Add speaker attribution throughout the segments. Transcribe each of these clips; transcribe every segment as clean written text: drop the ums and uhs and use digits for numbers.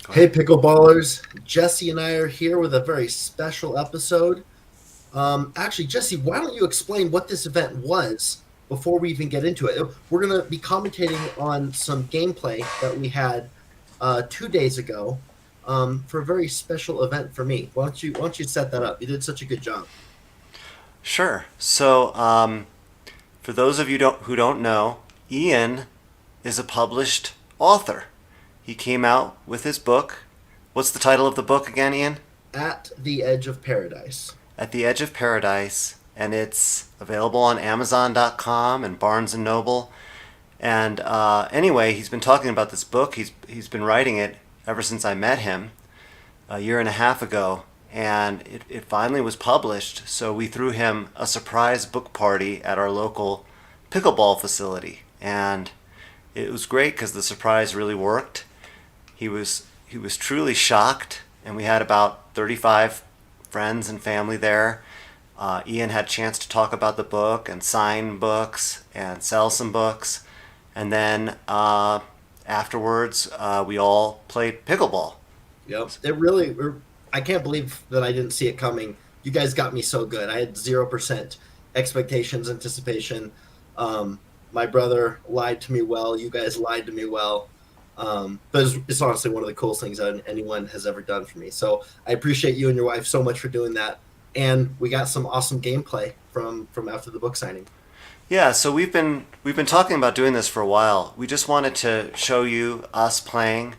Speaker 1: Go
Speaker 2: Hey,
Speaker 1: ahead.
Speaker 2: pickleballers. Jesse and I are here with a very special episode. Actually, Jesse, why don't you explain what this event was before we even get into it? We're going to be commentating on some gameplay that we had 2 days ago for a very special event for me. Why don't you set that up? You did such a good job.
Speaker 1: Sure. So, for those of you who don't know, Ian is a published author. He came out with his book. What's the title of the book again, Ian?
Speaker 2: At the Edge of Paradise.
Speaker 1: At the Edge of Paradise, and it's available on Amazon.com and Barnes and Noble. And anyway, he's been talking about this book. He's been writing it ever since I met him a year and a half ago, and it finally was published. So we threw him a surprise book party at our local pickleball facility, and it was great because the surprise really worked. He was truly shocked, and we had about 35 friends and family there. Ian had a chance to talk about the book and sign books and sell some books, and then afterwards we all played pickleball.
Speaker 2: Yep. I can't believe that I didn't see it coming. You guys got me so good. I had 0% expectations, anticipation. My brother lied to me well. You guys lied to me well. But it's honestly one of the coolest things that anyone has ever done for me. So I appreciate you and your wife so much for doing that. And we got some awesome gameplay from after the book signing.
Speaker 1: Yeah, so we've been talking about doing this for a while. We just wanted to show you us playing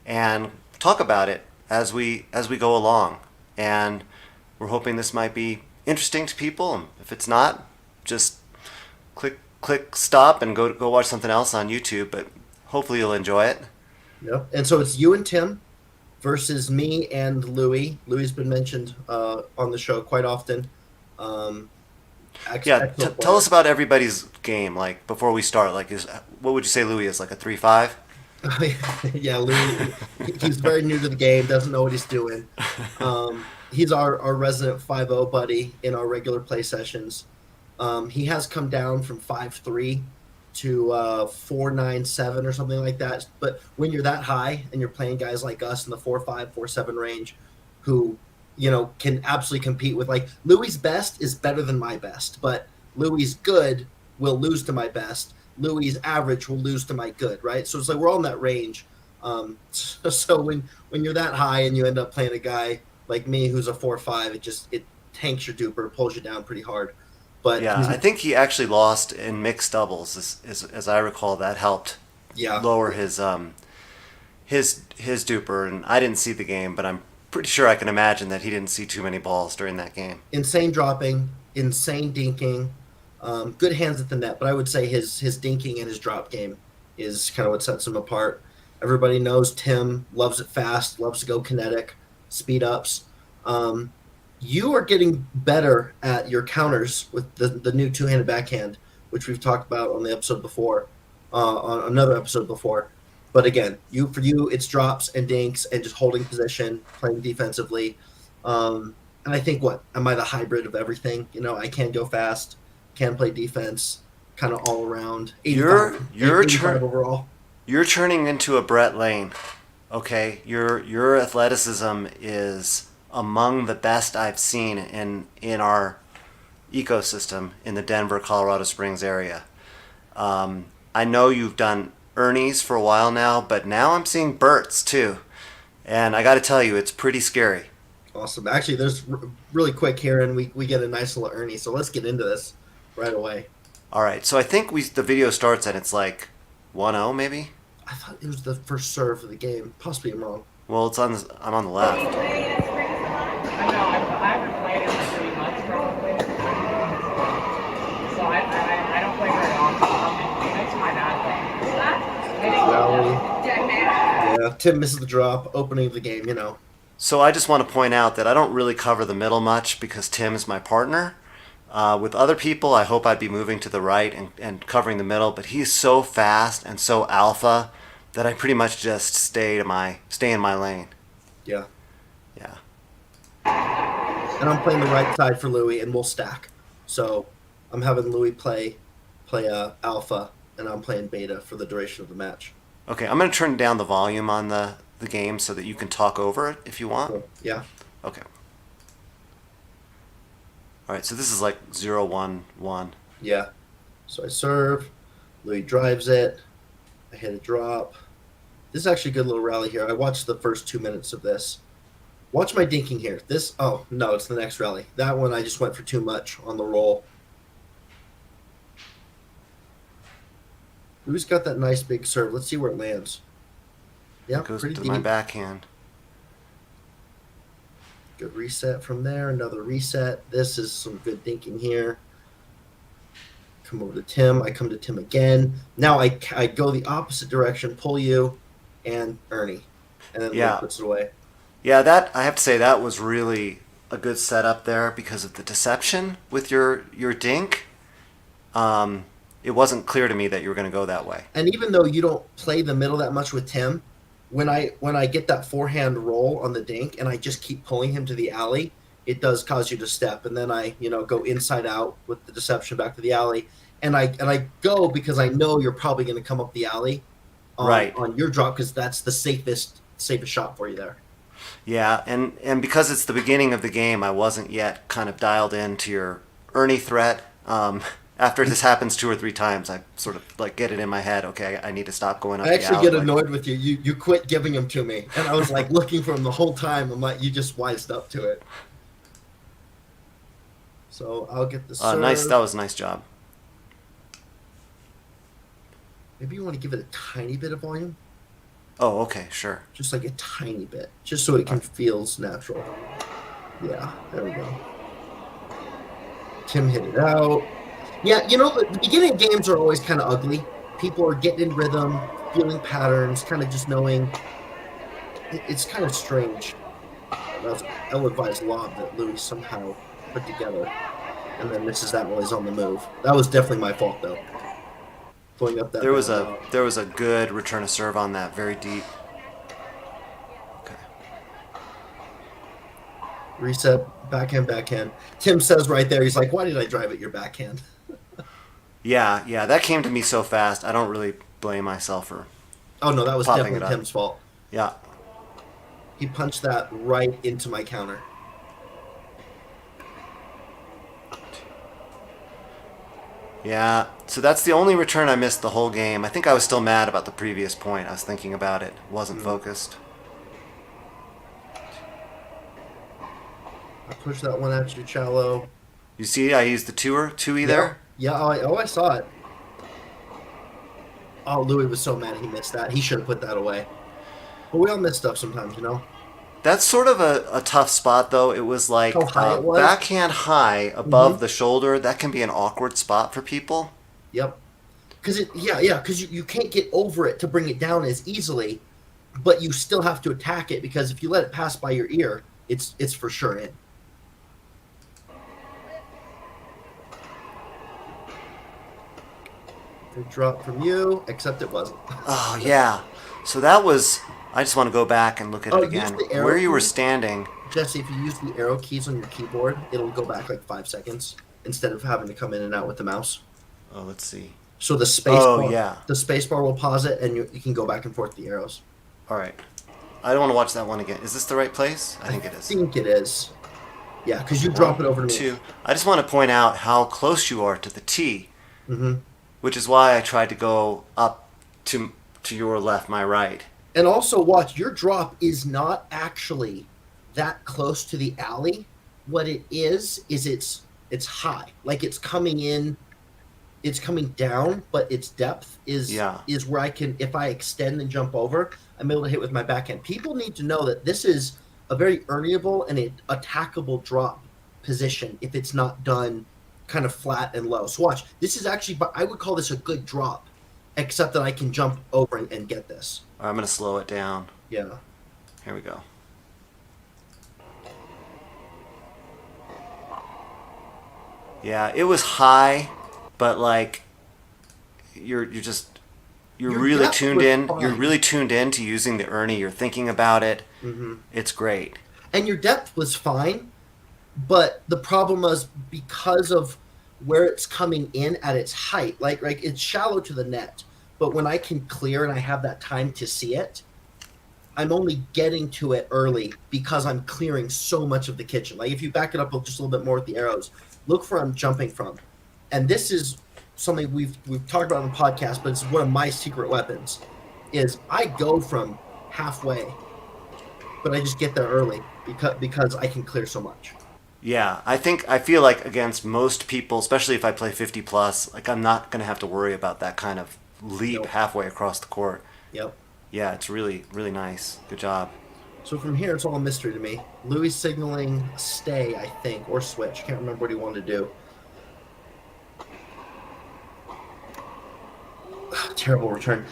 Speaker 1: and talk about it as we go along. And we're hoping this might be interesting to people. And if it's not, just click stop and go watch something else on YouTube. But hopefully you'll enjoy it.
Speaker 2: Yep. And so it's you and Tim versus me and Louie. Louie's been mentioned on the show quite often. Um,
Speaker 1: Yeah,
Speaker 2: excellent
Speaker 1: tell
Speaker 2: player.
Speaker 1: us about everybody's game. Like before we start, like is what would you say Louis is like a 3-5?
Speaker 2: Yeah, Louis. He's very new to the game. Doesn't know what he's doing. He's our resident 5-0 buddy in our regular play sessions. He has come down from 5-3 to 4-9-7 or something like that. But when you're that high and you're playing guys like us in the 4-5, 4-7 range, who can absolutely compete with, like, Louis' best is better than my best, but Louis' good will lose to my best. Louis' average will lose to my good, right? So it's like we're all in that range. So when you're that high and you end up playing a guy like me who's a 4-5, it tanks your duper, pulls you down pretty hard. But
Speaker 1: Yeah,
Speaker 2: he's
Speaker 1: I think he actually lost in mixed doubles, as I recall. That helped
Speaker 2: yeah,
Speaker 1: lower his duper, and I didn't see the game, but I'm pretty sure I can imagine that he didn't see too many balls during that game.
Speaker 2: insane dropping, insane dinking, good hands at the net. But I would say his dinking and his drop game is kind of what sets him apart. Everybody knows Tim loves it fast, loves to go kinetic, speed ups. You are getting better at your counters with the new two-handed backhand, which we've talked about on the episode before, on another episode before. But again, for you, it's drops and dinks and just holding position, playing defensively. And I think, what am I, the hybrid of everything? I can go fast, can play defense, kind of all around.
Speaker 1: You're
Speaker 2: 85,
Speaker 1: you're
Speaker 2: 85
Speaker 1: turn
Speaker 2: overall.
Speaker 1: you're turning into a Brett Lane. Okay, your athleticism is among the best I've seen in our ecosystem in the Denver, Colorado Springs area. I know you've done Ernie's for a while now, but now I'm seeing Bert's too, and I got to tell you, it's pretty scary.
Speaker 2: Awesome. Actually, there's really quick here, and we get a nice little Ernie. So let's get into this right away.
Speaker 1: All right, so I think the video starts and it's like 1-0 maybe.
Speaker 2: I thought it was the first serve of the game. Possibly I'm wrong.
Speaker 1: Well, I'm on the left.
Speaker 3: I know, I haven't played in like 3 months probably. So I don't play very often. That's my bad thing.
Speaker 2: Rally. Yeah, Tim misses the drop, opening of the game.
Speaker 1: So I just want to point out that I don't really cover the middle much because Tim is my partner. With other people, I hope I'd be moving to the right and covering the middle, but he's so fast and so alpha that I pretty much just stay in my lane.
Speaker 2: Yeah.
Speaker 1: Yeah.
Speaker 2: And I'm playing the right side for Louis, and we'll stack. So I'm having Louis play alpha, and I'm playing beta for the duration of the match.
Speaker 1: Okay, I'm going to turn down the volume on the the game so that you can talk over it if you want?
Speaker 2: Cool. Yeah.
Speaker 1: Okay. All right, so this is like 0-1-1.
Speaker 2: Yeah. So I serve. Louis drives it. I hit a drop. This is actually a good little rally here. I watched the first 2 minutes of this. Watch my dinking here. This, oh, no, it's the next rally. That one I just went for too much on the roll. Louis got that nice big serve. Let's see where it lands. Yeah,
Speaker 1: It goes
Speaker 2: pretty
Speaker 1: to
Speaker 2: deep.
Speaker 1: my backhand.
Speaker 2: Good reset from there. Another reset. This is some good thinking here. Come over to Tim. I come to Tim again. Now I go the opposite direction, pull you, and Ernie. And then
Speaker 1: Yeah.
Speaker 2: Louis puts it away.
Speaker 1: Yeah, that I have to say that was really a good setup there because of the deception with your dink. It wasn't clear to me that you were going to go that way.
Speaker 2: And even though you don't play the middle that much with Tim, when I get that forehand roll on the dink and I just keep pulling him to the alley, it does cause you to step. And then I go inside out with the deception back to the alley, and I go because I know you're probably going to come up the alley on your drop because that's the safest shot for you there.
Speaker 1: Yeah, and because it's the beginning of the game, I wasn't yet kind of dialed into your Ernie threat. After this happens 2 or 3 times, I sort of like get it in my head. Okay, I need to stop going up.
Speaker 2: I actually
Speaker 1: the
Speaker 2: get
Speaker 1: alley.
Speaker 2: annoyed with you. You quit giving them to me, and I was like looking for them the whole time. I'm like, you just wised up to it. So I'll get the serve.
Speaker 1: Nice. That was a nice job.
Speaker 2: Maybe you want to give it a tiny bit of volume,
Speaker 1: Oh, okay, sure.
Speaker 2: just like a tiny bit, just so it can feels natural. Yeah, there we go. Tim hit it out. Yeah, the beginning of games are always kind of ugly. People are getting in rhythm, feeling patterns, kind of just knowing. It's kind of strange. That was an ill-advised lob that Louis somehow put together, and then misses that while he's on the move. That was definitely my fault, though. Going up that.
Speaker 1: There was a good return of serve on that, very deep. Okay.
Speaker 2: Reset, backhand. Tim says right there, he's like, "Why did I drive at your backhand?"
Speaker 1: Yeah, that came to me so fast. I don't really blame myself for.
Speaker 2: Oh no, that was
Speaker 1: Popping
Speaker 2: definitely
Speaker 1: it up.
Speaker 2: Tim's fault.
Speaker 1: Yeah.
Speaker 2: He punched that right into my counter.
Speaker 1: Yeah, so that's the only return I missed the whole game. I think I was still mad about the previous point. I was thinking about it. Wasn't focused.
Speaker 2: I pushed that one at you, Cello.
Speaker 1: You see, I used the 2-E there?
Speaker 2: Yeah, I saw it. Oh, Louis was so mad he missed that. He should have put that away. But we all miss stuff sometimes,
Speaker 1: That's sort of a tough spot, though. It was like
Speaker 2: How high it was?
Speaker 1: backhand high above the shoulder. That can be an awkward spot for people.
Speaker 2: Yep. Because you can't get over it to bring it down as easily, but you still have to attack it because if you let it pass by your ear, it's for sure in. Good drop from you, except it wasn't.
Speaker 1: Oh, yeah. So that was... I just want to go back and look at it
Speaker 2: use
Speaker 1: again.
Speaker 2: the arrow
Speaker 1: Where you were
Speaker 2: key.
Speaker 1: standing...
Speaker 2: Jesse, if you use the arrow keys on your keyboard, it'll go back like 5 seconds instead of having to come in and out with the mouse.
Speaker 1: Oh, let's see.
Speaker 2: So the space bar,
Speaker 1: yeah.
Speaker 2: the space bar will pause it, and you can go back and forth the arrows.
Speaker 1: All right. I don't want to watch that one again. Is this the right place? I think it is.
Speaker 2: I think it is. Yeah, because you drop it over to me.
Speaker 1: 2. I just want to point out how close you are to the tee,
Speaker 2: Mm-hmm.
Speaker 1: which is why I tried to go up to your left, my right.
Speaker 2: And also, watch, your drop is not actually that close to the alley. What it is it's high. Like it's coming in, it's coming down, but its depth is where I can, if I extend and jump over, I'm able to hit with my backhand. People need to know that this is a very earnable and an attackable drop position if it's not done kind of flat and low. So watch, this is actually, I would call this a good drop, except that I can jump over and get this.
Speaker 1: All right, I'm going to slow it down.
Speaker 2: Yeah.
Speaker 1: Here we go. Yeah, it was high, but like you're
Speaker 2: Your
Speaker 1: really
Speaker 2: depth
Speaker 1: tuned
Speaker 2: was
Speaker 1: in.
Speaker 2: fine.
Speaker 1: You're really tuned in to using the Ernie. You're thinking about it.
Speaker 2: Mm-hmm.
Speaker 1: It's great.
Speaker 2: And your depth was fine, but the problem was because of where it's coming in at its height, like it's shallow to the net, but when I can clear and I have that time to see it, I'm only getting to it early because I'm clearing so much of the kitchen. Like if you back it up just a little bit more with the arrows, look where I'm jumping from. And this is something we've talked about on the podcast, but it's one of my secret weapons. Is I go from halfway, but I just get there early because I can clear so much.
Speaker 1: Yeah, I feel like against most people, especially if I play 50 plus, like I'm not gonna have to worry about that kind of leap
Speaker 2: Nope.
Speaker 1: halfway across the court.
Speaker 2: Yep.
Speaker 1: Yeah, it's really really nice. Good job.
Speaker 2: So from here, it's all a mystery to me. Louis signaling stay, I think, or switch. Can't remember what he wanted to do. Terrible return.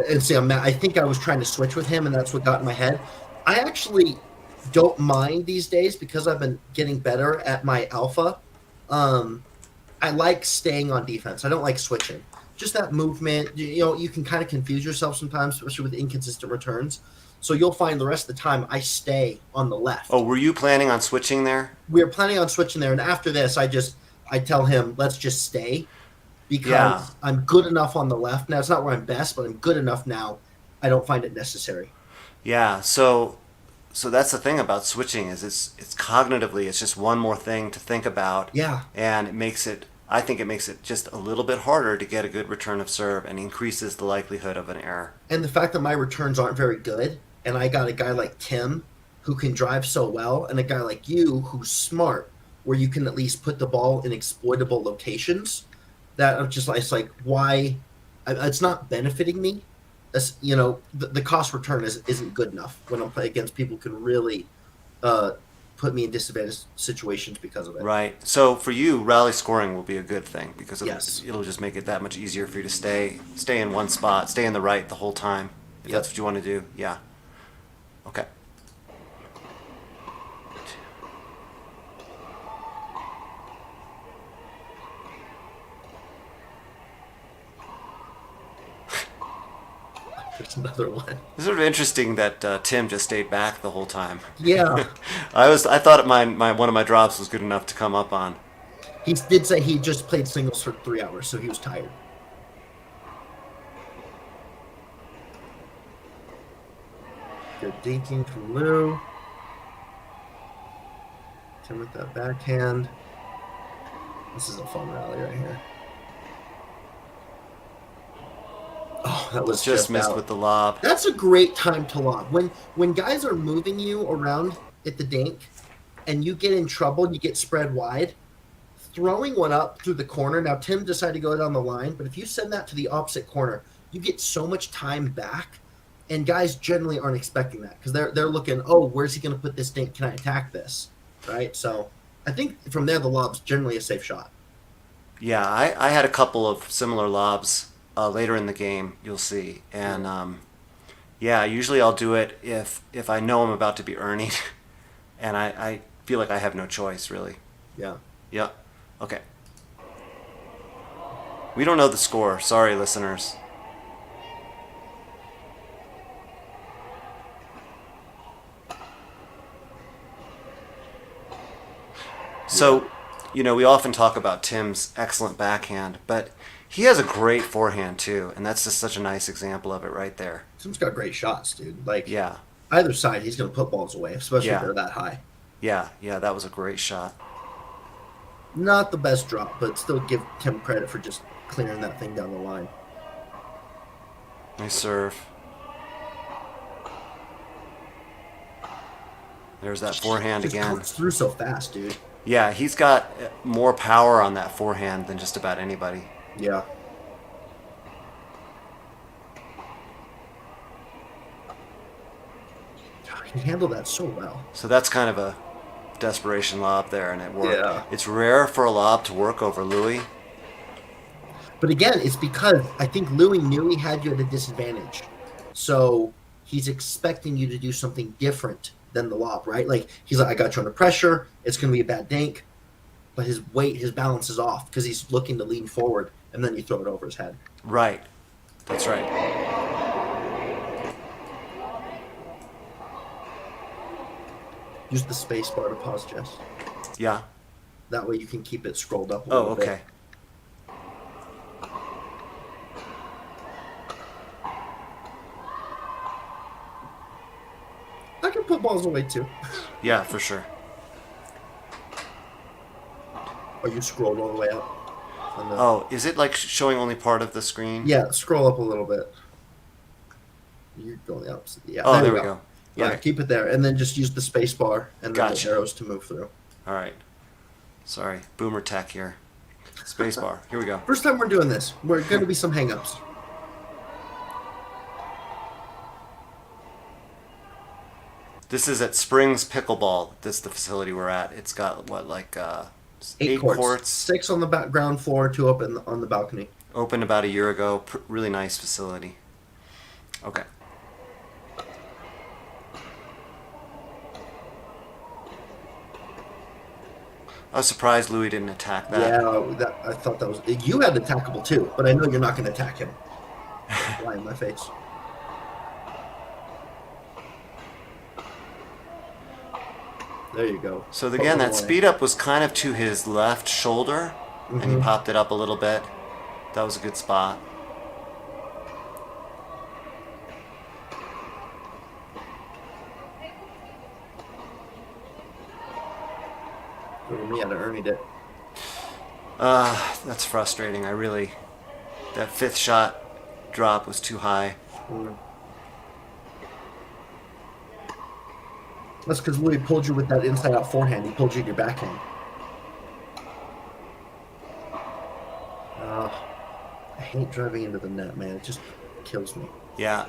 Speaker 2: And see, I think I was trying to switch with him, and that's what got in my head. I actually don't mind these days because I've been getting better at my alpha. I like staying on defense. I don't like switching. Just that movement, you can kind of confuse yourself sometimes, especially with inconsistent returns. So you'll find the rest of the time I stay on the left.
Speaker 1: Oh, were you planning on switching there?
Speaker 2: We were planning on switching there, and after this, I tell him, let's just stay because
Speaker 1: Yeah.
Speaker 2: I'm good enough on the left. Now, it's not where I'm best, but I'm good enough now. I don't find it necessary.
Speaker 1: Yeah, so that's the thing about switching is it's cognitively it's just one more thing to think about.
Speaker 2: Yeah.
Speaker 1: And I think it makes it just a little bit harder to get a good return of serve and increases the likelihood of an error.
Speaker 2: And the fact that my returns aren't very good, and I got a guy like Tim who can drive so well, and a guy like you who's smart, where you can at least put the ball in exploitable locations, that I'm just like, it's like, why? It's not benefiting me. The cost return isn't good enough when I'm playing against people who can really put me in disadvantaged situations because of it.
Speaker 1: Right. So for you, rally scoring will be a good thing because
Speaker 2: Yes.
Speaker 1: it'll just make it that much easier for you to stay in one spot, stay in the right the whole time. If
Speaker 2: Yep.
Speaker 1: that's what you want to do. Yeah. Okay.
Speaker 2: There's another one.
Speaker 1: It's sort of interesting that Tim just stayed back the whole time.
Speaker 2: Yeah.
Speaker 1: I thought my one of my drops was good enough to come up on.
Speaker 2: He did say he just played singles for 3 hours, so he was tired. Good dinking from Lou. Tim with that backhand. This is a fun rally right here. Oh, that was
Speaker 1: Just missed
Speaker 2: out.
Speaker 1: with the lob.
Speaker 2: That's a great time to lob. When guys are moving you around at the dink and you get in trouble and you get spread wide, throwing one up through the corner. Now, Tim decided to go down the line, but if you send that to the opposite corner, you get so much time back, and guys generally aren't expecting that because they're looking, oh, where's he going to put this dink? Can I attack this? Right? So I think from there, the lob's generally a safe shot.
Speaker 1: Yeah, I had a couple of similar lobs later in the game, you'll see. And yeah, usually I'll do it if I know I'm about to be earning and I feel like I have no choice, really.
Speaker 2: Yeah.
Speaker 1: Yeah. Okay. We don't know the score. Sorry, listeners. So, we often talk about Tim's excellent backhand, but he has a great forehand too, and that's just such a nice example of it right there.
Speaker 2: Tim's got great shots, dude. Like,
Speaker 1: Yeah.
Speaker 2: either side, he's going to put balls away, especially
Speaker 1: Yeah.
Speaker 2: if they're that high.
Speaker 1: Yeah, that was a great shot.
Speaker 2: Not the best drop, but still give Tim credit for just clearing that thing down the line.
Speaker 1: Nice serve. There's that forehand
Speaker 2: Just
Speaker 1: again.
Speaker 2: comes through so fast, dude.
Speaker 1: Yeah, he's got more power on that forehand than just about anybody.
Speaker 2: Yeah. He handled that so well.
Speaker 1: So that's kind of a desperation lob there, and it worked.
Speaker 2: Yeah.
Speaker 1: It's rare for a lob to work over Lewy.
Speaker 2: But again, it's because I think Louis knew he had you at a disadvantage. So he's expecting you to do something different than the lob, right? Like, he's like, I got you under pressure. It's going to be a bad dink. But his balance is off because he's looking to lean forward, and then you throw it over his head.
Speaker 1: Right. That's right.
Speaker 2: Use the space bar to pause, Jess.
Speaker 1: Yeah.
Speaker 2: That way you can keep it scrolled up a
Speaker 1: Oh,
Speaker 2: little bit.
Speaker 1: okay.
Speaker 2: I can put balls away too.
Speaker 1: Yeah, for sure.
Speaker 2: Or you scrolled all the way up.
Speaker 1: Oh, is it like showing only part of the screen?
Speaker 2: Yeah, scroll up a little bit. You're going the opposite. Yeah,
Speaker 1: Oh, there we go. Yeah.
Speaker 2: Yeah, keep it there, and then just use the space bar and then
Speaker 1: Gotcha.
Speaker 2: the arrows to move through.
Speaker 1: All right. Sorry, boomer tech here. Space bar. Here we go.
Speaker 2: First time we're doing this. We're going to be some hangups.
Speaker 1: This is at Springs Pickleball. This is the facility we're at. It's got what, like
Speaker 2: 8 courts. 6 on the ground floor, 2 up on the balcony.
Speaker 1: Opened about a year ago. Really nice facility. Okay. I was surprised Louis didn't attack that.
Speaker 2: Yeah, I thought that was... You had attackable too, but I know you're not going to attack him. Lie in my face. There you go.
Speaker 1: So again, that speed up was kind of to his left shoulder, and he popped it up a little bit. That was a good spot.
Speaker 2: Me, I'd have earned it.
Speaker 1: That's frustrating. That 5th shot drop was too high.
Speaker 2: That's because Louis pulled you with that inside-out forehand. He pulled you in your backhand. I hate driving into the net, man. It just kills me.
Speaker 1: Yeah.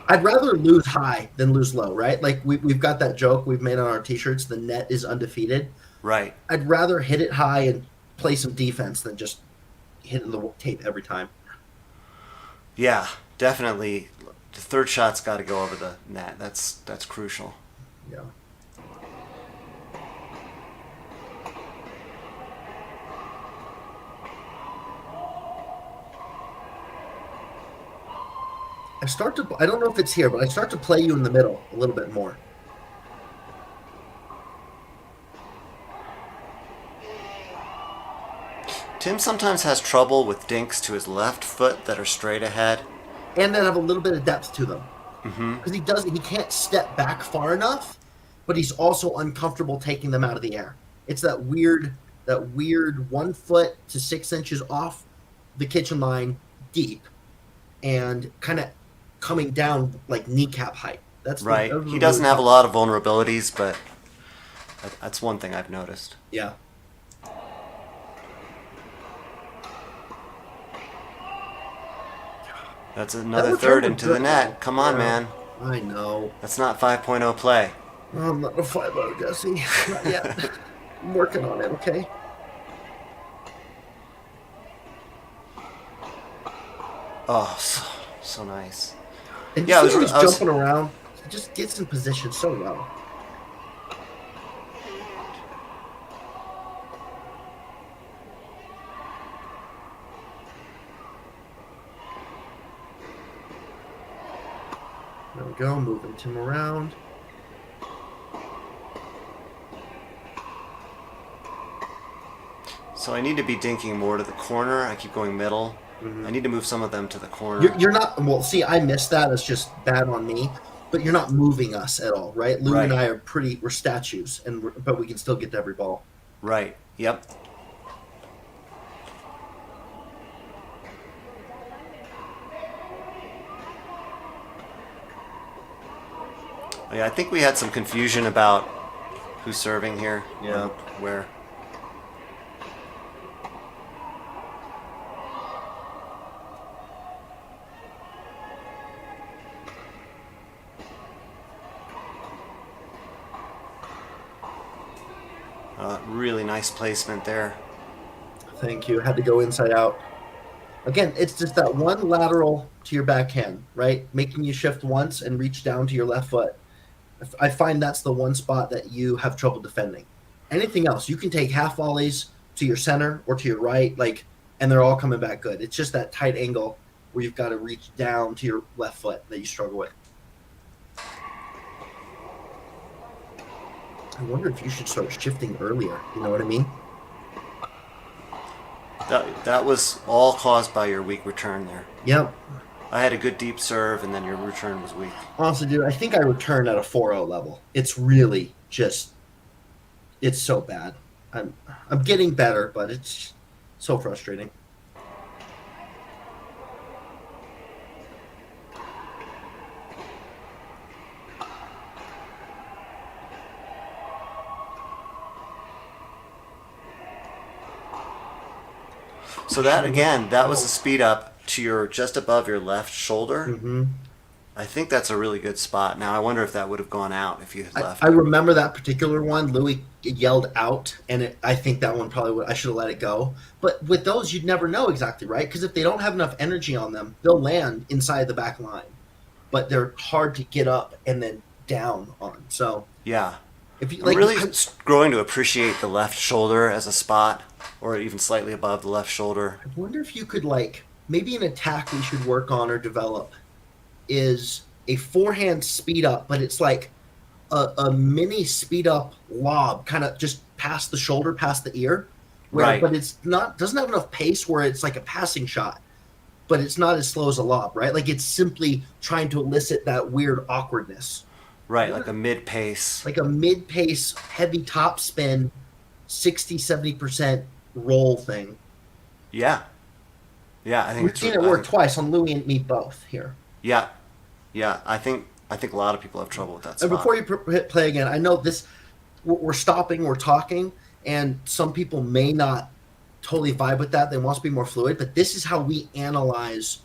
Speaker 2: I'd rather lose high than lose low, right? Like we've got that joke we've made on our T-shirts. The net is undefeated.
Speaker 1: Right.
Speaker 2: I'd rather hit it high and play some defense than just hitting the tape every time.
Speaker 1: Yeah, definitely. The 3rd shot's got to go over the net. That's crucial.
Speaker 2: Yeah. I don't know if it's here, but I start to play you in the middle a little bit more.
Speaker 1: Tim sometimes has trouble with dinks to his left foot that are straight ahead.
Speaker 2: And that have a little bit of depth to them. Because he can't step back far enough, but he's also uncomfortable taking them out of the air. It's that weird 1 foot to 6 inches off the kitchen line deep and kind of coming down like kneecap height. That's
Speaker 1: right. He doesn't have a lot of vulnerabilities, but that's one thing I've noticed.
Speaker 2: Yeah.
Speaker 1: That's another 3rd into the net. Come on, man.
Speaker 2: I know.
Speaker 1: That's not 5.0 play.
Speaker 2: I'm not a 5-0, Jesse. Not yet. I'm working on it, okay?
Speaker 1: Oh, so nice.
Speaker 2: And
Speaker 1: yeah,
Speaker 2: he's jumping around. He just gets in position so well. There we go, moving Tim around.
Speaker 1: So I need to be dinking more to the corner. I keep going middle. I need to move some of them to the corner.
Speaker 2: You're not, well, see, I missed that. It's just bad on me. But you're not moving us at all, right? Lou and I we're statues, but we can still get to every ball.
Speaker 1: Right, yep. Yeah, I think we had some confusion about who's serving here.
Speaker 2: Yeah.
Speaker 1: Where. Really nice placement there.
Speaker 2: Thank you. Had to go inside out. Again, it's just that one lateral to your backhand, right? Making you shift once and reach down to your left foot. I find that's the one spot that you have trouble defending. Anything else, you can take half volleys to your center or to your right, and they're all coming back good. It's just that tight angle where you've got to reach down to your left foot that you struggle with. I wonder if you should start shifting earlier. You know what I mean?
Speaker 1: That was all caused by your weak return there.
Speaker 2: Yep.
Speaker 1: I had a good deep serve, and then your return was weak.
Speaker 2: Honestly, dude, I think I returned at a 4-0 level. It's really just, it's so bad. I'm getting better, but it's so frustrating.
Speaker 1: So that again, that was a speed up to your just above your left shoulder.
Speaker 2: Mm-hmm.
Speaker 1: I think that's a really good spot. Now I wonder if that would have gone out if you had left.
Speaker 2: I remember that particular one. Louis yelled out, and I think that one probably would. I should have let it go. But with those, you'd never know exactly, right? Because if they don't have enough energy on them, they'll land inside the back line. But they're hard to get up and then down on. So
Speaker 1: yeah,
Speaker 2: if you
Speaker 1: I'm really growing to appreciate the left shoulder as a spot, or even slightly above the left shoulder.
Speaker 2: I wonder if you could maybe an attack we should work on or develop is a forehand speed up, but it's like a mini speed up lob, kind of just past the shoulder, past the ear,
Speaker 1: Right.
Speaker 2: But it's not doesn't have enough pace where it's like a passing shot, but it's not as slow as a lob, right? Like it's simply trying to elicit that weird awkwardness,
Speaker 1: Right, like a mid pace.
Speaker 2: like a mid pace, heavy top spin, 60-70% roll thing.
Speaker 1: Yeah, I think
Speaker 2: We've seen it work twice on Louis and me both here.
Speaker 1: Yeah, I think a lot of people have trouble with that spot.
Speaker 2: And before you hit play again, I know this. We're stopping. We're talking, and some people may not totally vibe with that. They want to be more fluid, but this is how we analyze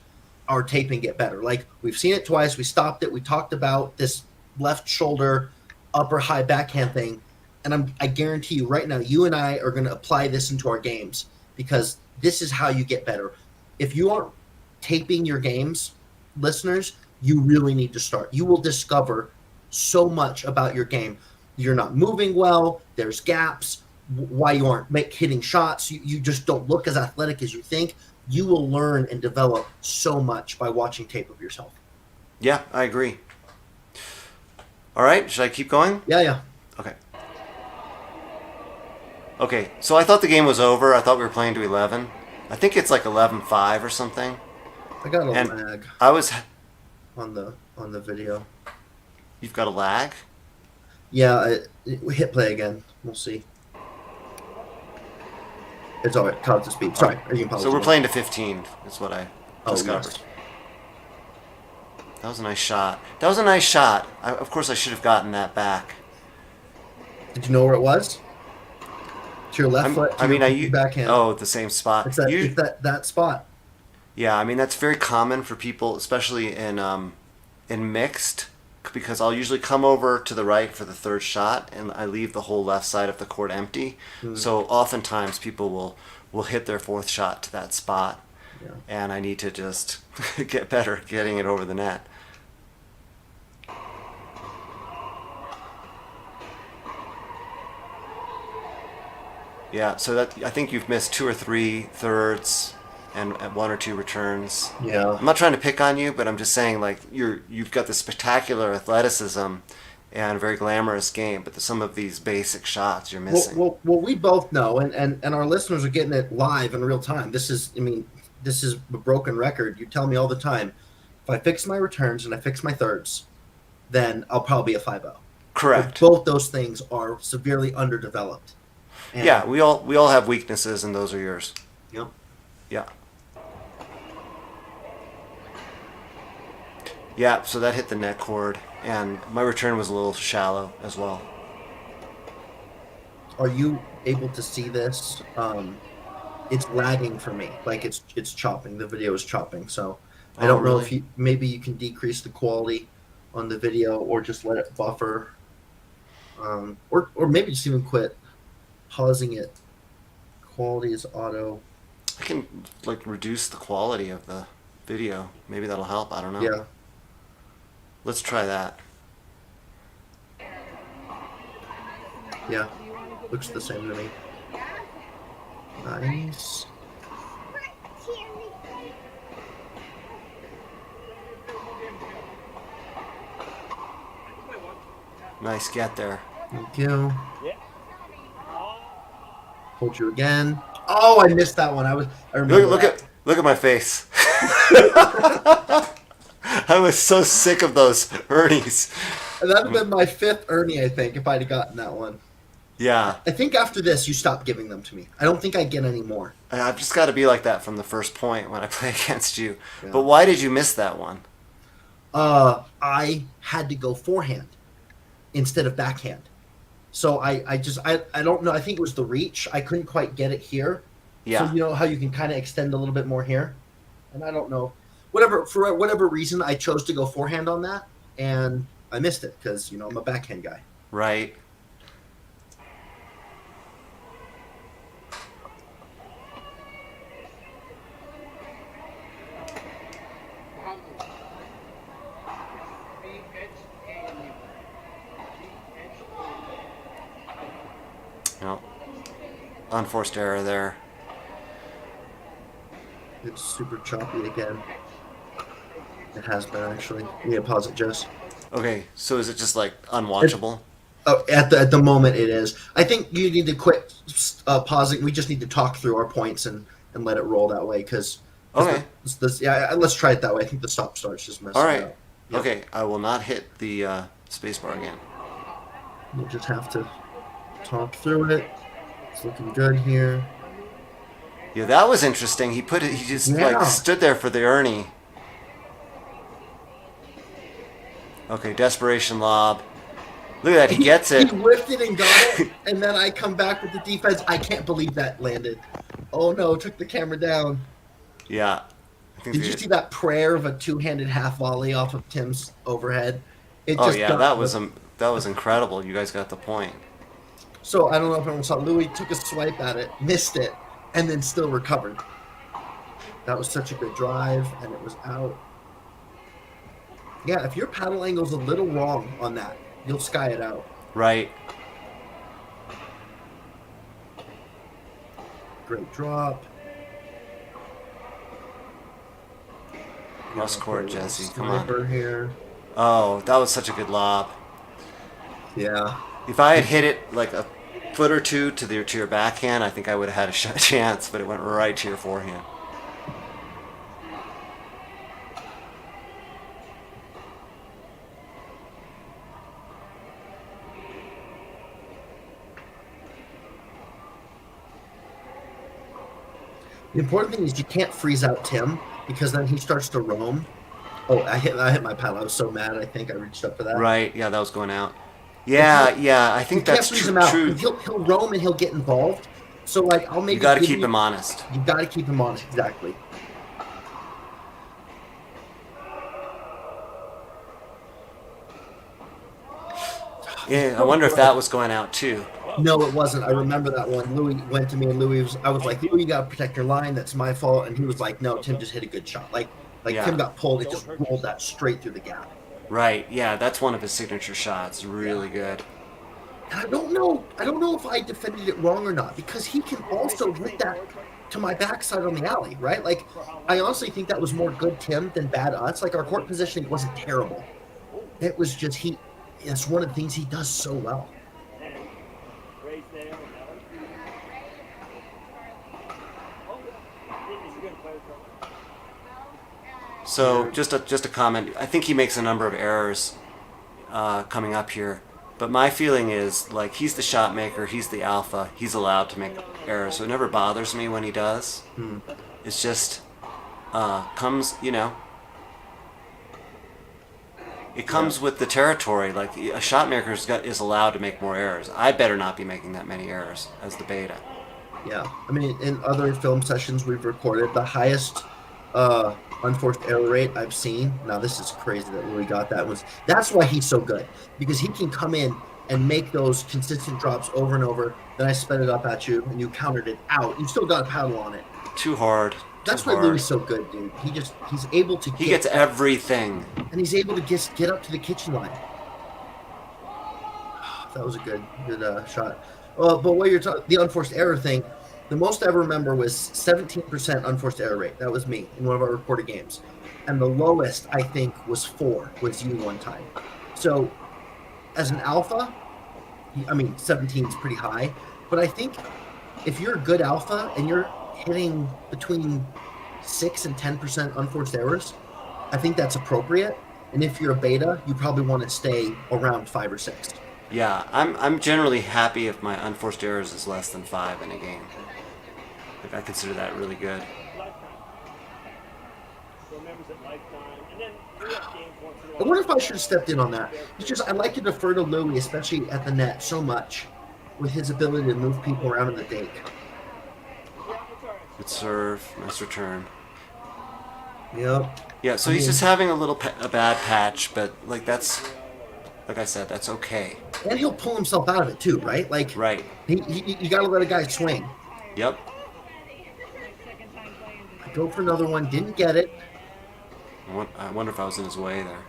Speaker 2: our tape and get better. Like we've seen it twice. We stopped it. We talked about this left shoulder, upper high backhand thing, and I guarantee you right now, you and I are going to apply this into our games because this is how you get better. If you aren't taping your games, listeners, you really need to start. You will discover so much about your game. You're not moving well. There's gaps. Why you aren't hitting shots. You just don't look as athletic as you think. You will learn and develop so much by watching tape of yourself.
Speaker 1: Yeah, I agree. All right, should I keep going?
Speaker 2: Yeah.
Speaker 1: Okay, so I thought the game was over. I thought we were playing to 11. I think it's like 11-5 or something.
Speaker 2: I got a
Speaker 1: And
Speaker 2: lag
Speaker 1: I was...
Speaker 2: on the video.
Speaker 1: You've got a lag?
Speaker 2: Yeah, hit play again. We'll see. It's all right. Caught to speed. Sorry. You can pause.
Speaker 1: So we're playing to 15 is what I discovered.
Speaker 2: Yes.
Speaker 1: That was a nice shot. Of course, I should have gotten that back.
Speaker 2: Did you know where it was? To your left foot. Backhand.
Speaker 1: Oh, the same spot.
Speaker 2: It's that spot.
Speaker 1: Yeah, I mean that's very common for people, especially in mixed, because I'll usually come over to the right for the third shot, and I leave the whole left side of the court empty. So oftentimes people will hit their fourth shot to that spot, and I need to just get better at getting it over the net. Yeah, so I think you've missed 2 or 3 thirds and 1 or 2 returns.
Speaker 2: Yeah.
Speaker 1: I'm not trying to pick on you, but I'm just saying like you've got this spectacular athleticism and a very glamorous game, but some of these basic shots you're missing.
Speaker 2: Well, we both know, and our listeners are getting it live in real time. This is a broken record. You tell me all the time, if I fix my returns and I fix my thirds, then I'll probably be a 5-0.
Speaker 1: Correct.
Speaker 2: But both those things are severely underdeveloped. And
Speaker 1: yeah, we all have weaknesses, and those are yours.
Speaker 2: Yep.
Speaker 1: Yeah. Yeah, so that hit the net cord, and my return was a little shallow as well.
Speaker 2: Are you able to see this? It's lagging for me. Like it's chopping. The video is chopping. So I don't know if maybe you can decrease the quality on the video or just let it buffer, or maybe just even quit pausing it. Quality is auto.
Speaker 1: I can reduce the quality of the video. Maybe that'll help. I don't know.
Speaker 2: Yeah.
Speaker 1: Let's try that.
Speaker 2: Yeah. Looks the same to me. Nice.
Speaker 1: Nice get there.
Speaker 2: Thank you. Hold you again. Oh, I missed that one. I remember.
Speaker 1: Look at my face. I was so sick of those Ernies.
Speaker 2: And that would have been my 5th Ernie, I think, if I'd have gotten that one.
Speaker 1: Yeah.
Speaker 2: I think after this, you stopped giving them to me. I don't think I get any more.
Speaker 1: I've just got to be like that from the first point when I play against you.
Speaker 2: Yeah.
Speaker 1: But why did you miss that one?
Speaker 2: I had to go forehand instead of backhand. So I don't know. I think it was the reach. I couldn't quite get it here.
Speaker 1: Yeah.
Speaker 2: So you know how you can kind of extend a little bit more here? And I don't know. For whatever reason, I chose to go forehand on that, and I missed it because, I'm a backhand guy.
Speaker 1: Right. No. Unforced error there.
Speaker 2: It's super choppy again. It has been, actually. Yeah, pause it, Jess.
Speaker 1: Okay, so is it just like unwatchable?
Speaker 2: Oh, at the moment it is. I think you need to quit pausing. We just need to talk through our points and let it roll that way because.
Speaker 1: Okay.
Speaker 2: Let's try it that way. I think the stop start's just messing
Speaker 1: All right.
Speaker 2: up. Yep.
Speaker 1: Okay, I will not hit the spacebar again.
Speaker 2: We'll just have to talk through it. It's looking good here.
Speaker 1: Yeah, that was interesting. He just
Speaker 2: Yeah.
Speaker 1: stood there for the Ernie. Okay, desperation lob. Look at that, he gets it.
Speaker 2: He whipped it and got it, and then I come back with the defense. I can't believe that landed. Oh no, took the camera down.
Speaker 1: Yeah. I think
Speaker 2: Did you see that prayer of a two-handed half volley off of Tim's overhead? It
Speaker 1: Oh
Speaker 2: just
Speaker 1: yeah, that was incredible. You guys got the point.
Speaker 2: So I don't know if everyone saw. Louis took a swipe at it, missed it, and then still recovered. That was such a good drive, and it was out. Yeah, if your paddle angle's a little wrong on that, you'll sky it out.
Speaker 1: Right.
Speaker 2: Great drop.
Speaker 1: Cross court, Jesse. Come on.
Speaker 2: Sniper here.
Speaker 1: Oh, that was such a good lob.
Speaker 2: Yeah.
Speaker 1: If I had hit it like a foot or two to your backhand, I think I would have had a chance, but it went right to your forehand.
Speaker 2: The important thing is you can't freeze out Tim because then he starts to roam. Oh, I hit my paddle. I was so mad. I think I reached up for that.
Speaker 1: Right. Yeah, that was going out. Yeah. I think that's
Speaker 2: You can't freeze him out.
Speaker 1: true.
Speaker 2: He'll roam and he'll get involved. So I'll maybe.
Speaker 1: You got to keep him honest.
Speaker 2: You got to keep him honest. Exactly.
Speaker 1: Yeah, I wonder if that was going out too.
Speaker 2: No, it wasn't. I remember that one. Louis went to me, and I was like, Louis, you got to protect your line. That's my fault. And he was like, no, Tim just hit a good shot. Like
Speaker 1: Yeah.
Speaker 2: Tim got pulled. It just rolled that straight through the gap.
Speaker 1: Right. Yeah, that's one of his signature shots. Really good.
Speaker 2: And I don't know if I defended it wrong or not because he can also hit that to my backside on the alley, right? Like, I honestly think that was more good Tim than bad us. Like, our court positioning wasn't terrible. It was just it's one of the things he does so well.
Speaker 1: So just a comment. I think he makes a number of errors coming up here, but my feeling is like he's the shot maker, he's the alpha, he's allowed to make errors. So it never bothers me when he does. It's just comes, it comes with the territory. Like a shot maker is allowed to make more errors. I better not be making that many errors as the beta.
Speaker 2: Yeah. I mean, in other film sessions we've recorded, the highest unforced error rate I've seen. Now, this is crazy that Louis got that. That's why he's so good, because he can come in and make those consistent drops over and over. Then I sped it up at you, and you countered it out. You still got a paddle on it.
Speaker 1: Too hard.
Speaker 2: That's why Louis is so good, dude. He's able to
Speaker 1: He gets everything.
Speaker 2: And he's able to get up to the kitchen line. That was a good shot. Well, but what you're talking, the unforced error thing, the most I ever remember was 17% unforced error rate. That was me in one of our recorded games. And the lowest, I think, was 4, was you one time. So, as an alpha, 17 is pretty high. But I think if you're a good alpha and you're hitting between 6 and 10% unforced errors, I think that's appropriate. And if you're a beta, you probably want to stay around 5 or 6.
Speaker 1: Yeah, I'm generally happy if my unforced errors is less than 5 in a game. Like, I consider that really good.
Speaker 2: I wonder if I should have stepped in on that. It's just I like to defer to Lewy, especially at the net, so much with his ability to move people around in the dink.
Speaker 1: Good serve, nice return.
Speaker 2: Yep.
Speaker 1: Yeah, so he's just having a bad patch, but like that's, like I said, that's okay.
Speaker 2: And he'll pull himself out of it too, right? Like,
Speaker 1: Right.
Speaker 2: You got to let a guy swing.
Speaker 1: Yep.
Speaker 2: I go for another one, didn't get it.
Speaker 1: I wonder if I was in his way there.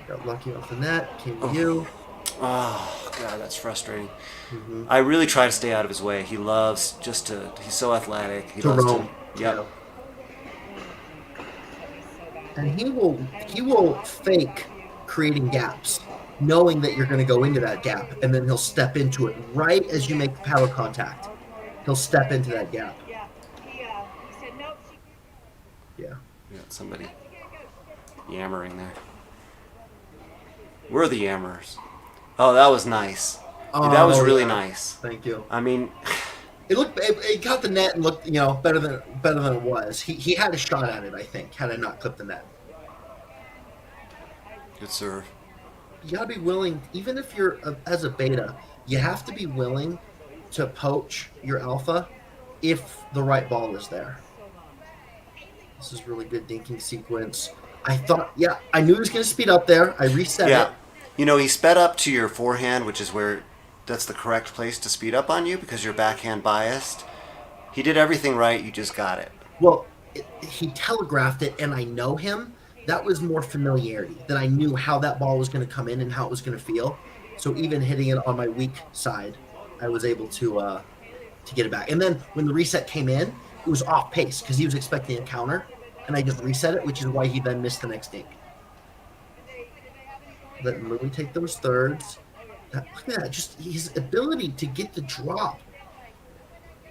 Speaker 2: Got lucky off the net, came to you.
Speaker 1: Oh, God, that's frustrating. Mm-hmm. I really try to stay out of his way. He loves he's so athletic. He loves
Speaker 2: roam.
Speaker 1: to, yep.
Speaker 2: And he will fake creating gaps, knowing that you're going to go into that gap, and then he'll step into it right as you make the paddle contact. He'll step into that gap. Yeah.
Speaker 1: Yeah, somebody yammering there. We're the yammerers. Oh, that was nice. Dude, that was really nice.
Speaker 2: Thank you.
Speaker 1: I mean,
Speaker 2: it got the net and looked, better than it was. He had a shot at it, I think, had I not clipped the net.
Speaker 1: good serve.
Speaker 2: You gotta be willing, even if you're as a beta, you have to be willing to poach your alpha if the right ball is there. This is really good dinking sequence. I knew he was going to speed up there. I reset it.
Speaker 1: He sped up to your forehand, which is that's the correct place to speed up on you because you're backhand biased. He did everything right. You just got it.
Speaker 2: Well, he telegraphed it, and I know him. That was more familiarity, that I knew how that ball was going to come in and how it was going to feel. So even hitting it on my weak side, I was able to get it back. And then when the reset came in, it was off pace because he was expecting a counter, and I just reset it, which is why he then missed the next dink. Let Lewy take those thirds. Look at that, just his ability to get the drop.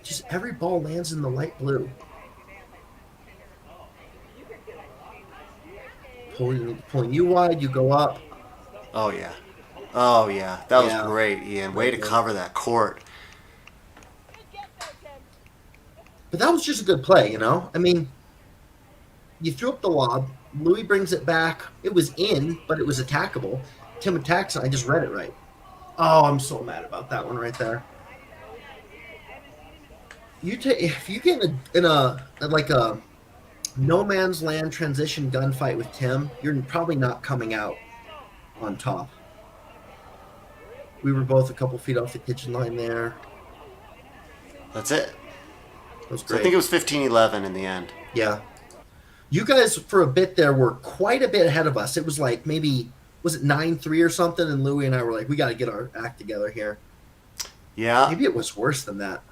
Speaker 2: Just every ball lands in the light blue. Pulling you wide, you go up.
Speaker 1: Oh, yeah. That was great, Ian. Way to cover that court.
Speaker 2: But that was just a good play, I mean, you threw up the lob. Lewy brings it back. It was in, but it was attackable. Tim attacks, and I just read it right. Oh, I'm so mad about that one right there. If you get in a no man's land transition gunfight with Tim, you're probably not coming out on top. We were both a couple feet off the kitchen line there.
Speaker 1: That's it.
Speaker 2: That was great.
Speaker 1: So I think it was 15-11 in the end.
Speaker 2: Yeah. You guys, for a bit there, were quite a bit ahead of us. It was like maybe, was it 9-3 or something? And Lewy and I were like, we got to get our act together here.
Speaker 1: Yeah.
Speaker 2: Maybe it was worse than that.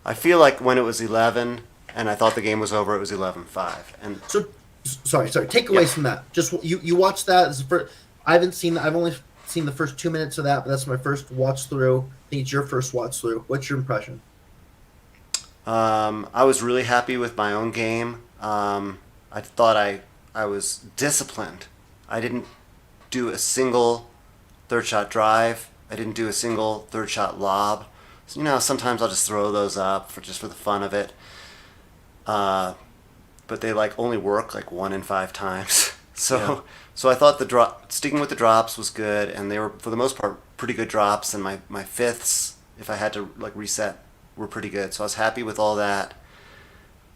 Speaker 1: I feel like when it was 11 and I thought the game was over, it was 11-5. And
Speaker 2: so, sorry. Takeaways from that. Just you watched that. I haven't seen that. I've only seen the first 2 minutes of that, but that's my first watch through. I think it's your first watch through. What's your impression?
Speaker 1: I was really happy with my own game. I thought I was disciplined. I didn't do a single third shot drive. I didn't do a single third shot lob. So, sometimes I'll just throw those up for the fun of it. But they only work 1 in 5 times. So I thought sticking with the drops was good, and they were for the most part pretty good drops. And my fifths, if I had to reset, were pretty good. So I was happy with all that,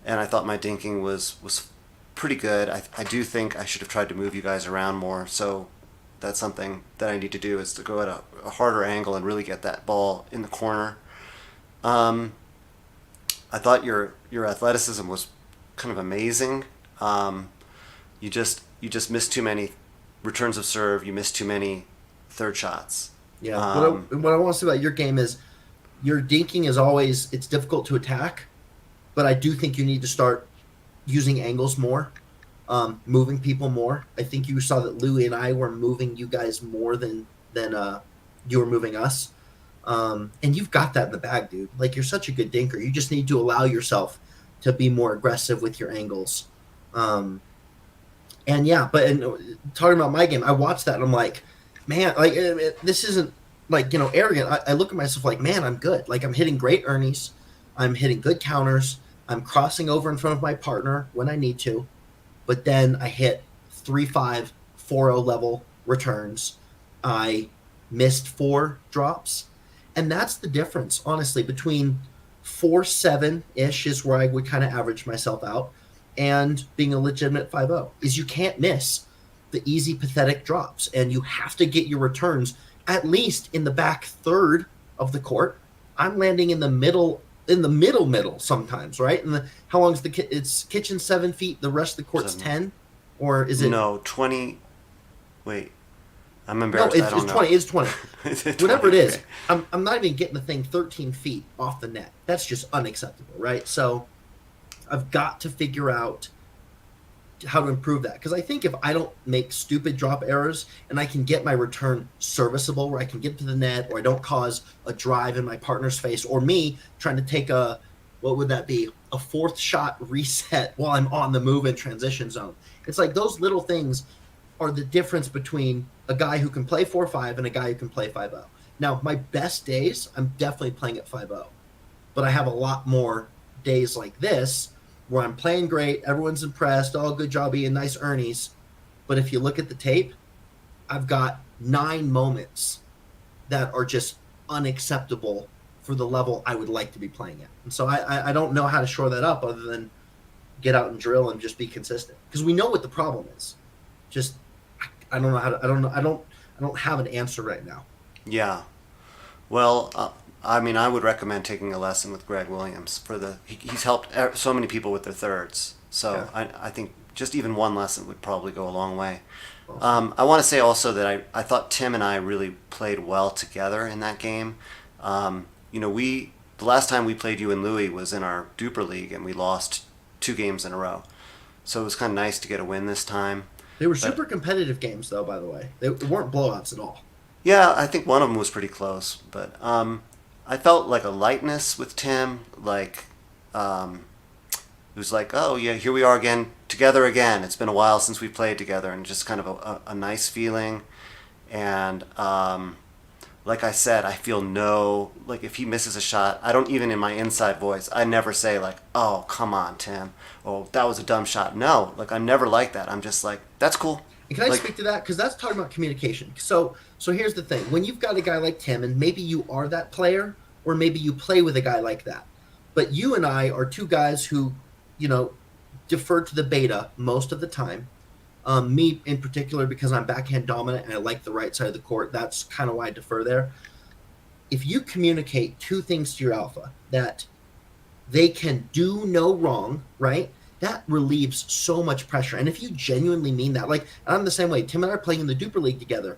Speaker 1: and I thought my dinking was pretty good. I do think I should have tried to move you guys around more. So that's something that I need to do, is to go at a harder angle and really get that ball in the corner. I thought your athleticism was kind of amazing. You just missed too many returns of serve. You missed too many third shots.
Speaker 2: Yeah. What I want to say about your game is your dinking is always, it's difficult to attack, but I do think you need to start using angles more, moving people more. I think you saw that Lewy and I were moving you guys more than you were moving us. And you've got that in the bag, dude. You're such a good dinker. You just need to allow yourself to be more aggressive with your angles. And yeah, talking about my game, I watched that and I'm like, man, like this isn't like, arrogant. I look at myself like, man, I'm good. Like I'm hitting great earnies. I'm hitting good counters. I'm crossing over in front of my partner when I need to. But then I hit 3-5, 4-0 level returns. I missed 4 drops. And that's the difference, honestly, between 4-7-ish is where I would kind of average myself out, and being a legitimate 5-0 is you can't miss the easy, pathetic drops. And you have to get your returns at least in the back third of the court. I'm landing in the middle sometimes, right? And how long is it's kitchen 7 feet, the rest of the court's 10, or is it?
Speaker 1: No, 20. Wait, I'm embarrassed.
Speaker 2: No,
Speaker 1: I don't
Speaker 2: it's
Speaker 1: know.
Speaker 2: 20. It's 20.
Speaker 1: Is it
Speaker 2: Whatever
Speaker 1: 20?
Speaker 2: it is,
Speaker 1: Okay.
Speaker 2: I'm not even getting the thing 13 feet off the net. That's just unacceptable, right? So I've got to figure out how to improve that, because I think if I don't make stupid drop errors and I can get my return serviceable, where I can get to the net, or I don't cause a drive in my partner's face, or me trying to take what would that be, a 4th shot reset while I'm on the move in transition zone. It's like those little things are the difference between a guy who can play 4-5 and a guy who can play 5-0. Now, my best days, I'm definitely playing at 5-0, but I have a lot more days like this where I'm playing great, everyone's impressed, oh, good job, Ian, nice earnies. But if you look at the tape, I've got 9 moments that are just unacceptable for the level I would like to be playing at. And so I don't know how to shore that up other than get out and drill and just be consistent. Because we know what the problem is. Just I don't know how to I don't have an answer right now.
Speaker 1: Yeah. Well, I mean, I would recommend taking a lesson with Greg Williams he's helped so many people with their thirds. So
Speaker 2: Yeah.
Speaker 1: I think just even one lesson would probably go a long way.
Speaker 2: Awesome.
Speaker 1: I want to say also that I thought Tim and I really played well together in that game. The last time we played you and Lewy was in our Duper League, and we lost 2 games in a row. So it was kind of nice to get a win this time.
Speaker 2: They were super competitive games, though, by the way. They weren't blowouts at all.
Speaker 1: Yeah, I think one of them was pretty close, but I felt like a lightness with Tim, like it was like, oh yeah, here we are again, together again. It's been a while since we played together, and just kind of a nice feeling. And like I said, I feel like if he misses a shot, I don't even in my inside voice, I never say like, oh, come on, Tim, oh, that was a dumb shot. No, like I'm never like that. I'm just like, that's cool.
Speaker 2: And can I
Speaker 1: Like-
Speaker 2: speak to that? Because that's talking about communication. So here's the thing. When you've got a guy like Tim, and maybe you are that player, or maybe you play with a guy like that, but you and I are 2 guys who, defer to the beta most of the time. Me in particular, because I'm backhand dominant and I like the right side of the court. That's kind of why I defer there. If you communicate 2 things to your alpha, that they can do no wrong, right? That relieves so much pressure. And if you genuinely mean that, like, I'm the same way. Tim and I are playing in the Duper League together.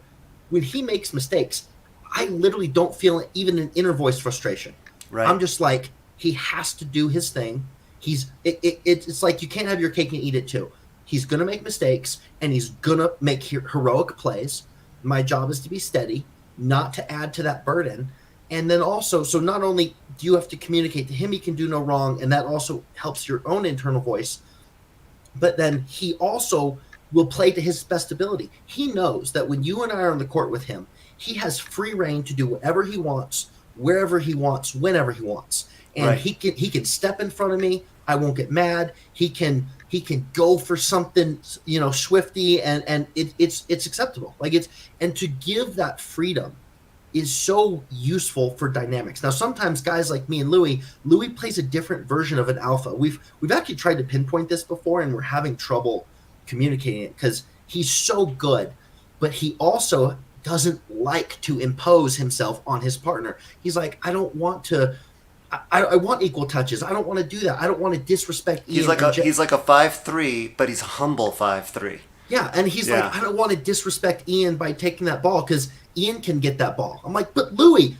Speaker 2: When he makes mistakes, I literally don't feel even an inner voice frustration.
Speaker 1: Right.
Speaker 2: I'm just like, he has to do his thing. It's like you can't have your cake and eat it too. He's going to make mistakes, and he's going to make heroic plays. My job is to be steady, not to add to that burden. And then also, so not only do you have to communicate to him he can do no wrong, and that also helps your own internal voice, but then he also will play to his best ability. He knows that when you and I are on the court with him, he has free reign to do whatever he wants, wherever he wants, whenever he wants. And
Speaker 1: Right.
Speaker 2: he can step in front of me. I won't get mad. He can go for something, swifty, and it's acceptable. And to give that freedom is so useful for dynamics. Now, sometimes guys like me and Louis plays a different version of an alpha. We've actually tried to pinpoint this before, and we're having trouble communicating it because he's so good, but he also doesn't like to impose himself on his partner. He's like, I don't want to. I want equal touches. I don't want to do that. I don't want to disrespect Ian.
Speaker 1: He's like a 5'3", but he's a humble 5'3".
Speaker 2: Yeah, and he's like, I don't want to disrespect Ian by taking that ball because Ian can get that ball. I'm like, but Louis,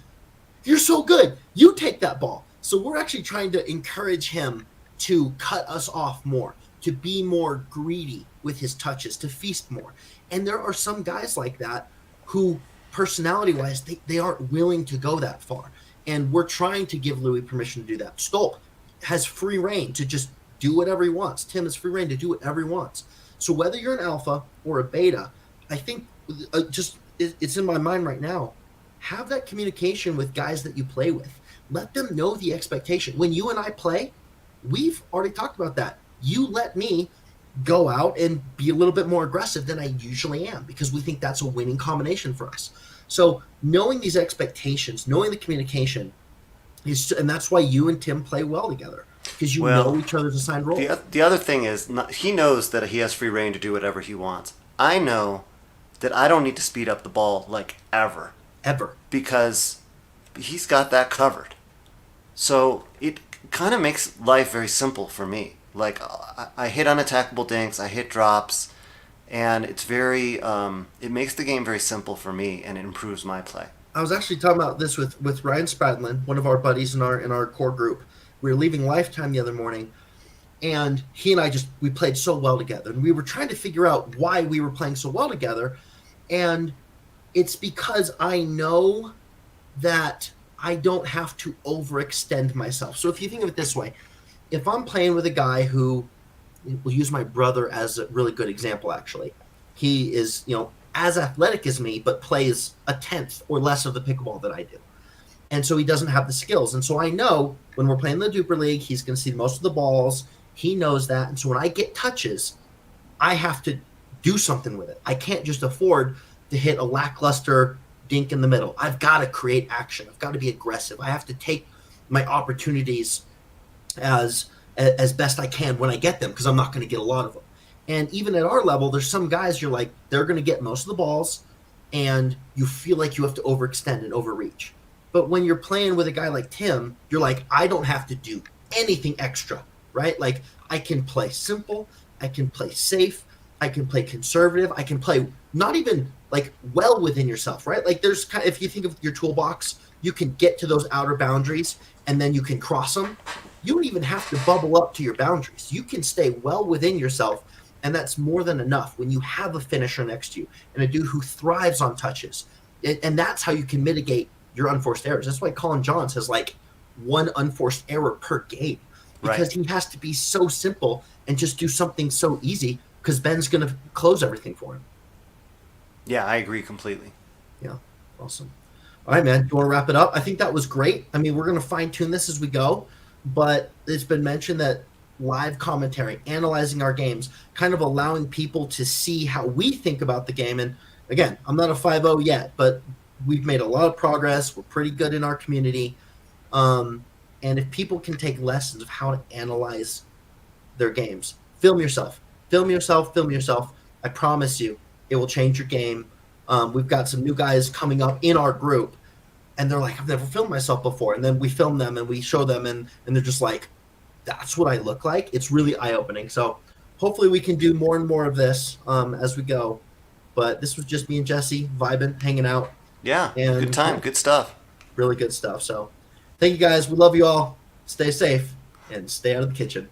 Speaker 2: you're so good. You take that ball. So we're actually trying to encourage him to cut us off more, to be more greedy with his touches, to feast more. And there are some guys like that who, personality-wise, they aren't willing to go that far. And we're trying to give Louis permission to do that. Stolp, has free reign to just do whatever he wants. Tim has free reign to do whatever he wants. So whether you're an alpha or a beta, I think it's in my mind right now. Have that communication with guys that you play with. Let them know the expectation. When you and I play, we've already talked about that. You let me go out and be a little bit more aggressive than I usually am because we think that's a winning combination for us. So knowing these expectations, knowing the communication, and that's why you and Tim play well together because you know each other's assigned roles.
Speaker 1: The other thing is, he knows that he has free reign to do whatever he wants. I know that I don't need to speed up the ball like ever.
Speaker 2: Ever.
Speaker 1: Because he's got that covered. So it kind of makes life very simple for me. Like, I hit unattackable dinks, I hit drops, and it's very, it makes the game very simple for me, and it improves my play.
Speaker 2: I was actually talking about this with Ryan Spradlin, one of our buddies in our core group. We were leaving Lifetime the other morning, and he and I we played so well together. And we were trying to figure out why we were playing so well together. And it's because I know that I don't have to overextend myself. So if you think of it this way, if I'm playing with a guy who, we'll use my brother as a really good example, actually. He is, as athletic as me, but plays a tenth or less of the pickleball that I do. And so he doesn't have the skills. And so I know when we're playing the Duper League, he's going to see most of the balls. He knows that. And so when I get touches, I have to do something with it. I can't just afford to hit a lackluster dink in the middle. I've got to create action. I've got to be aggressive. I have to take my opportunities as best I can when I get them because I'm not going to get a lot of them. And even at our level, there's some guys you're like, they're going to get most of the balls, and you feel like you have to overextend and overreach. But when you're playing with a guy like Tim, you're like, I don't have to do anything extra, right? Like, I can play simple, I can play safe, I can play conservative, I can play not even like well within yourself, right? Like, there's kind of, if you think of your toolbox, you can get to those outer boundaries and then you can cross them. You don't even have to bubble up to your boundaries. You can stay well within yourself. And that's more than enough when you have a finisher next to you and a dude who thrives on touches. And that's how you can mitigate your unforced errors. That's why Colin Johns has like one unforced error per game because he has to be so simple and just do something so easy because Ben's going to close everything for him.
Speaker 1: Yeah, I agree completely.
Speaker 2: Yeah, awesome. All right, man. Do you want to wrap it up? I think that was great. I mean, we're going to fine tune this as we go, but it's been mentioned that live commentary, analyzing our games, kind of allowing people to see how we think about the game. And again, I'm not a 5-0 yet, but we've made a lot of progress. We're pretty good in our community. And if people can take lessons of how to analyze their games, film yourself. I promise you, it will change your game. We've got some new guys coming up in our group, and they're like, I've never filmed myself before. And then we film them and we show them, and they're just like, that's what I look like. It's really eye-opening. So hopefully we can do more and more of this as we go. But this was just me and Jesse vibing, hanging out.
Speaker 1: Yeah, and good time, good stuff.
Speaker 2: Really good stuff. So thank you guys. We love you all. Stay safe and stay out of the kitchen.